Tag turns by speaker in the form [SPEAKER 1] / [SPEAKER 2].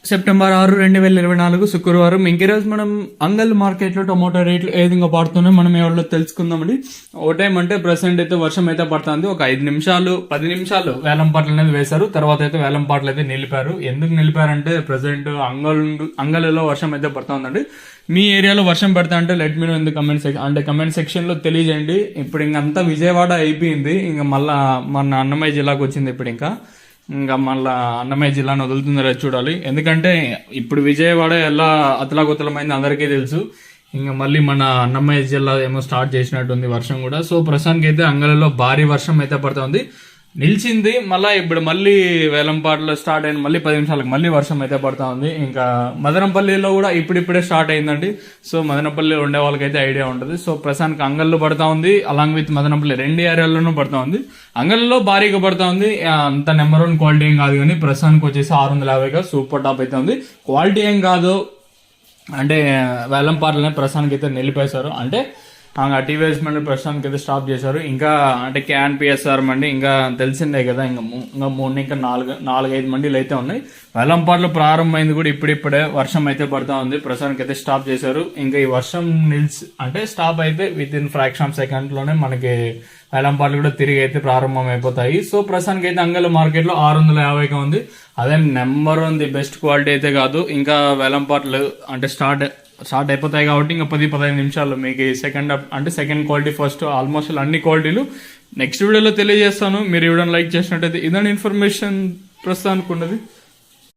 [SPEAKER 1] September 6, 2024 శుక్రవారం. ఇంకీరోజు మనం అంగల్ మార్కెట్లో టొమాటో రేట్లు ఏ విధంగా పడుతున్నాయో మనం ఎవరిలో తెలుసుకుందామండి. ఏమంటే ప్రెసెంట్ అయితే వర్షం అయితే పడుతుంది. ఒక 5 నిమిషాలు 10 నిమిషాలు వేలం పాటలు అనేది వేశారు. తర్వాత అయితే వేలం పాటలు అయితే నిలిపారు. ఎందుకు నిలిపారంటే ప్రెసెంట్ అంగల్లో వర్షం అయితే పడుతుందండి. మీ ఏరియాలో వర్షం పడతా అంటే let me know in the comment section లో తెలియజేయండి. ఇప్పుడు ఇంకంతా విజయవాడ అయిపోయింది, ఇంకా మళ్ళా మన అన్నమయ్య జిల్లాకు వచ్చింది. ఇంకా మళ్ళా అన్నమయ్య జిల్లాను వదులుతుందో చూడాలి. ఎందుకంటే ఇప్పుడు విజయవాడ ఎలా అతలాకుతలమైంది అందరికీ తెలుసు. ఇంకా మళ్ళీ మన అన్నమయ్య జిల్లా ఏమో స్టార్ట్ చేసినట్టుంది వర్షం కూడా. సో ప్రస్తుతానికి అయితే అంగళలో భారీ వర్షం అయితే పడుతుంది. నిలిచింది, ఇప్పుడు మళ్ళీ వేలంపాటలో స్టార్ట్ అయిన మళ్ళీ 10 నిమిషాలకు మళ్ళీ వర్షం అయితే పడుతూ ఉంది. ఇంకా మదనపల్లిలో కూడా ఇప్పుడిప్పుడే స్టార్ట్ అయిందండి. సో మదనపల్లిలో ఉండే వాళ్ళకైతే ఐడియా ఉంటుంది. సో ప్రస్తుతానికి అంగల్లో పడుతూ ఉంది, అలాంగ్ విత్ మదనపల్లి 2 ఏరియాల్లోనూ పడుతూ ఉంది. అంగల్లో భారీగా పడుతూ ఉంది. అంత నెంబర్ 1 క్వాలిటీ ఏం కాదు, కానీ ప్రస్తుతానికి వచ్చేసి 650గా సూపర్ టాప్ అయితే ఉంది. క్వాలిటీ ఏం కాదు అంటే వేలంపాటలనే ప్రస్తుతానికి అయితే నిలిపేశారు. అంటే టీవీఎస్ మండి ప్రస్తుతానికి అయితే స్టాప్ చేశారు. ఇంకా అంటే క్యాన్ పిఎస్ఆర్ మండి ఇంకా తెలిసిందే కదా, ఇంకా 4-5 మండీలు అయితే ఉన్నాయి. వేలంపాట్లు ప్రారంభమైంది కూడా ఇప్పుడిప్పుడే వర్షం అయితే పడుతూ ఉంది. ప్రస్తుతానికి అయితే స్టాప్ చేశారు. ఇంకా ఈ వర్షం స్టాప్ అయితే with in fraction of second లోనే మనకి వేలంపాట్లు కూడా తిరిగి అయితే ప్రారంభం అయిపోతాయి. సో ప్రస్తుతానికి అయితే అంగల్ మార్కెట్ లో 650గా ఉంది. అదే నెంబర్ 1 ది బెస్ట్ క్వాలిటీ అయితే కాదు. ఇంకా వేలంపాట్లు అంటే స్టార్ట్ అయిపోతాయి కాబట్టి ఇంకా 10-15 నిమిషాల్లో మీకు సెకండ్ క్వాలిటీ, ఫస్ట్ ఆల్మోస్ట్ అన్ని క్వాలిటీలు నెక్స్ట్ వీడియోలో తెలియజేస్తాను. మీరు వీడియోని లైక్ చేసినట్టయితే ఇదని ఇన్ఫర్మేషన్ ప్రస్తుతానికి ఉన్నది.